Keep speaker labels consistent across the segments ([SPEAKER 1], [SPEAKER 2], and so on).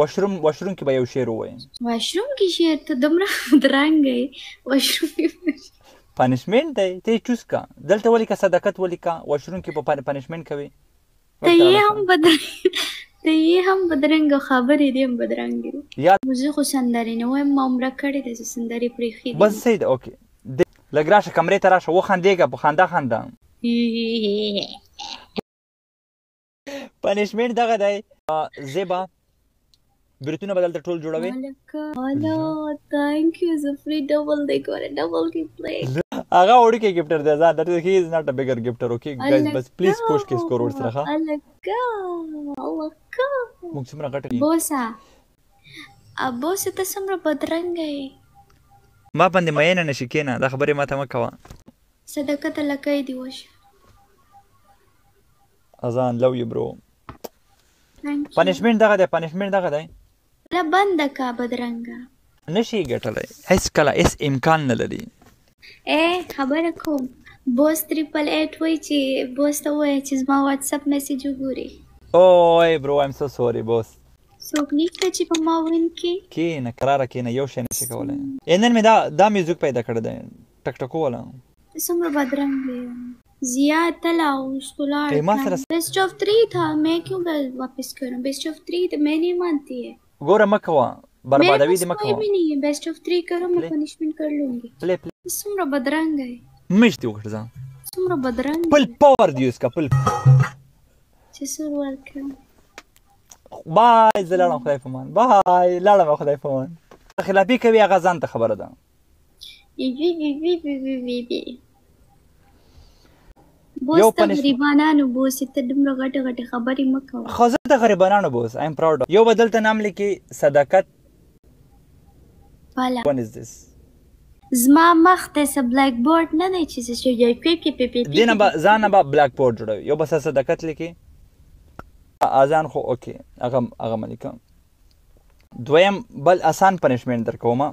[SPEAKER 1] واشروم کې به یو شعر ووایم.
[SPEAKER 2] واشروم کې شعر ته دومره درنګ یې. واشروم کې
[SPEAKER 1] پنشمنټ دی، ته یې چوز کا. دلته ولیکه صداقت ولیکه، واشروم کې به پنشمنټ کوي.
[SPEAKER 2] ته یې هم بدرنګ خبرې دې هم بدرنګ دي. زه خو سندرې نه وایم، ما عمره کړې ده، زه سندرې پرېښې دي.
[SPEAKER 1] بس صحیح ده. اوکې لږ راشه کمرې ته راشه، وخندېږه په خندا خندا. پنشمنټ دغه دی. زیبا بریتونه به دلته ټول جوړوي.
[SPEAKER 2] تhank you. زه فري ډبل دی ګوره، ډبل کې پلی.
[SPEAKER 1] هغه وړوکی ګفټر دی. he is not a bigger gifter. Okay guys, بس پلیز پوش کې سکور ورسره ښه. موږ څومره غټ یو.
[SPEAKER 2] بوسه ته څومره بدرنګه یې.
[SPEAKER 1] ما باندې مینه نشي کېنه، دا خبرې ماته مه کوه.
[SPEAKER 2] صداقت لکۍ دې وشه.
[SPEAKER 1] اذان لو یو برو. پنشمنټ دغه دی، پنشمنټ دغه دی.
[SPEAKER 2] له بنده کا بدرنګه
[SPEAKER 1] نشي ګټلی، هیڅ کله هیڅ امکان نه لري.
[SPEAKER 2] خبره کوم. بوس 888 وایي چې بوس ته ووایه چې زما واتساپ میسج وګوري.
[SPEAKER 1] اوی برو ایم سو سوري بوس.
[SPEAKER 2] څوک نشته چې په ما وین کې.
[SPEAKER 1] کېنه کراره کېنه، یو شی نشي کولی. نن مې دا میوزیک پیدا کړی دی، ټک ټکو والا.
[SPEAKER 2] څومره بدرنګ دی. زیاد تلا उसको लाड़ best of 3 था, मैं क्यों वापस करूं. बेस्ट ऑफ 3 तो मैं नहीं मानती है.
[SPEAKER 1] गोरा मत कवा, बर्बादी दी मत कवा.
[SPEAKER 2] भी नहीं है. बेस्ट ऑफ 3 करो, मैं पनिशमेंट कर लूंगी.
[SPEAKER 1] प्ले
[SPEAKER 2] सुमरा बदरंग है.
[SPEAKER 1] مش دي وخرزا
[SPEAKER 2] सुमरा बदरंग.
[SPEAKER 1] पुल पावर دي इसका पुल.
[SPEAKER 2] جسور वेलकम.
[SPEAKER 1] باي زلالم خدای فمان. باي لاړم خدای فمان. خلافي کوي هغه ځان ته خبره ده.
[SPEAKER 2] بوس ته غریبانانو بوس ته دومره غټه غټه خبرې مه کوه.
[SPEAKER 1] خو زه ته غریبانانو بوس. I am proud. یو بدل ته نام لیکي صداقت.
[SPEAKER 2] والا
[SPEAKER 1] What is this?
[SPEAKER 2] زما مخ ته څه بلیک بورډ نه دی چې څه شی پی
[SPEAKER 1] دینه به ځان به بلیک بورډ جوړوي. یو بس صداقت لیکي. اذان خو اوکې هغه ملیکم. دویم بل آسان پنشمنټ درکومه.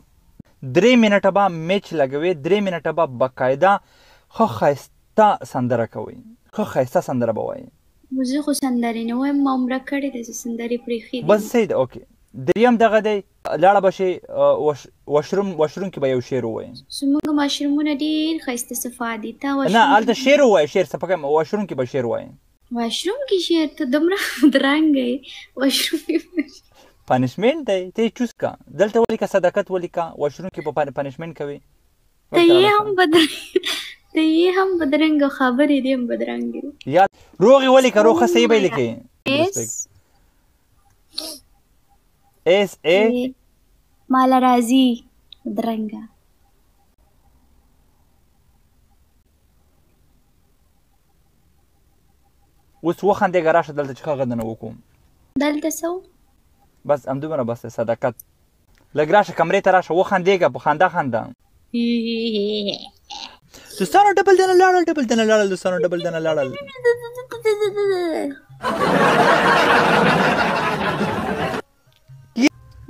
[SPEAKER 1] 3 منټه به میچ لګوي، 3 منټه به باقاعده خو ښایسته سندره کوي، خو ښایسته سندره به وایي.
[SPEAKER 2] زه خو سندرې نه وایم، ما عمره کړې ده، زه سندرې پرېښې دي.
[SPEAKER 1] بس صحیح ده. اوکې دریم دغه دی. لاړه به شي واشروم کې به یو شعر ووایم.
[SPEAKER 2] زموږ ماشرومونه ډېر ښایسته صفا دي. تا
[SPEAKER 1] نه هلته شعر ووایه، شعر څه پکې واشروم کې به شعر وایم.
[SPEAKER 2] واشروم کې شعر ته دومره درنګ یې. واشروم کې
[SPEAKER 1] پنشمنټ دی، ته یې چوز کا. دلته ولیکه صداقت ولیکه، واشروم کې به پنشمنټ کوي.
[SPEAKER 2] ته یې هم بدرنګه خبرې دې هم بدرنګې.
[SPEAKER 1] یا روغې ولیکه، روغه صحیح به یې لیکئ. اس اے
[SPEAKER 2] مالا راځي بدرنګه.
[SPEAKER 1] اوس وخندېږه، راشه دلته چې ښه غږونه وکړو.
[SPEAKER 2] دلته څه
[SPEAKER 1] بس همدومره بس دی. صداقت لږ راشه کمرې ته راشه، وخندېږه په خندا خندا. دوستانو ډبل دنه لاړل، ډبل دنه لاړل، دوستانو ډبل دنه لاړل.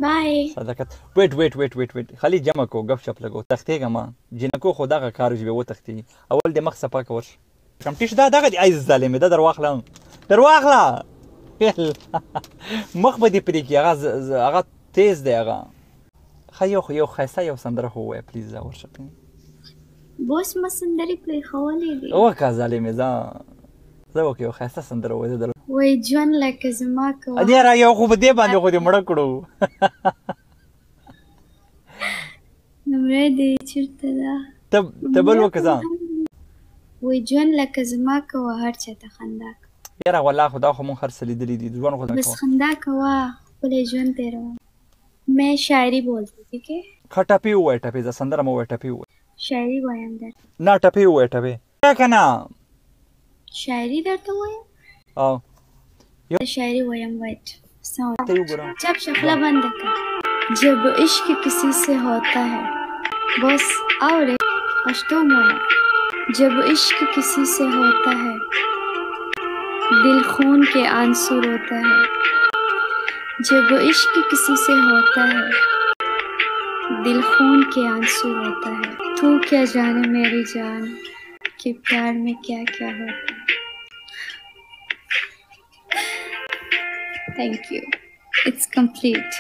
[SPEAKER 2] بای
[SPEAKER 1] صداقت. ویټ خالي جمع کو، گپ شپ لګو. تختېږه ما جنکو خو دغه کار وي وتښتي. اول د مخ صفا کور کم ټیش دغه دی. ایز ظالمې دا درواخله مخ به دې پرې کړي. هغه تیز دی. هغه ښه یو ښایسته یو سندره خو ووایه پلیز. ورشه
[SPEAKER 2] بوس ما سندرې پرېښولې دي.
[SPEAKER 1] وکړه ظالمې. زه وکړه یو ښایسته سندره ووایه.
[SPEAKER 2] وای ژوند لکه زما کوه.
[SPEAKER 1] یاره یو خو په دې باندې خو دې مړه کړو.
[SPEAKER 2] نمره دې چېرته ده؟
[SPEAKER 1] ته بل وکړه ځه.
[SPEAKER 2] وای ژوند لکه زما کوه، هر چا ته خندا کوه.
[SPEAKER 1] یاره والله خو دا خو مونږ هر څه لیدلي دي. ژوند خو
[SPEAKER 2] بس خندا کوه، ښکلی ژوند تېروه. میں شاعری بولتی. ٹھیک ہے
[SPEAKER 1] ښه ټپې ووایه. ټپې زه سندره مه ووایه، ټپې ووایه.
[SPEAKER 2] شاعری وایم در
[SPEAKER 1] نه ټپې ووایه. ټپې که نه
[SPEAKER 2] شاعری درته وایم. شاعری وایم. ویٹ جب شکلا بند کر. جب عشق کسی سے ہوتا ہے بس اور پشتو مویا. جب عشق کسی سے ہوتا ہے دل خون کے آنسو روتا ہے. جب عشق کسی سے ہوتا ہے دل خون کے آنسو روتا ہے. تو کیا جانے میری جان کہ پیار میں کیا کیا ہوتا ہے. Thank you. It's complete.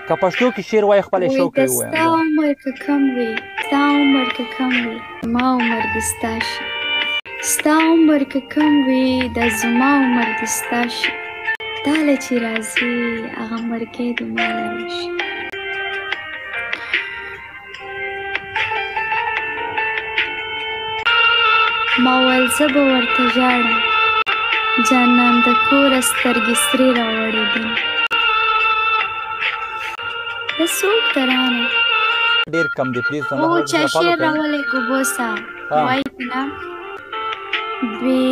[SPEAKER 1] که پښتو کې شعر وایي خپل
[SPEAKER 2] وی
[SPEAKER 1] شوق
[SPEAKER 2] د
[SPEAKER 1] یې
[SPEAKER 2] ستا
[SPEAKER 1] وایي.
[SPEAKER 2] عمر که کم وي ستا عمر که کم وي ما عمر دې ستا شي ستا عمر که کم وي دا زما عمر دې ستا شي تاله چې راځي هغه مرګی دې ماله راشي. ما ویل زه به ورته ژاړم جانان د کوره سترګې سرې راوړېدې د څوک ترانه
[SPEAKER 1] ډېر کم دی پلیز
[SPEAKER 2] او چا شعر راولې ګوبوسا وایي نه بې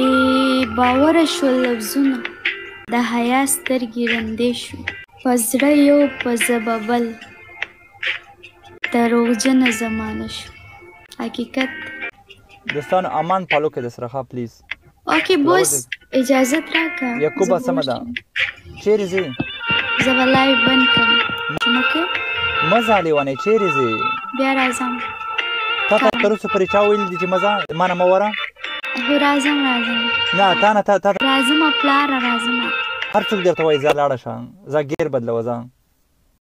[SPEAKER 2] باوره شول لفظونه د حیا سترګې ړندې شو په زړه یو په ژبه بل دروغجنه زمانه شو حقیقت.
[SPEAKER 1] دوستانو امان پالو کې د سره پلیز.
[SPEAKER 2] اوکې بوس اجازت راکړه
[SPEAKER 1] یعقوبه سمه ده چیرې ځې؟
[SPEAKER 2] زه به لایو بند کړم نو کې
[SPEAKER 1] مه ځه لیونی چیرې ځې؟
[SPEAKER 2] بیا راځم.
[SPEAKER 1] تا ته تر اوسه پورې چا ویلي دي چې مه ځه ما نه مه وره؟
[SPEAKER 2] هو راځم
[SPEAKER 1] نه تا نه تا
[SPEAKER 2] راځم پلاره راځم
[SPEAKER 1] هر څوک درته وایي ځه لاړه شه ځه ګیر بدلوه ځه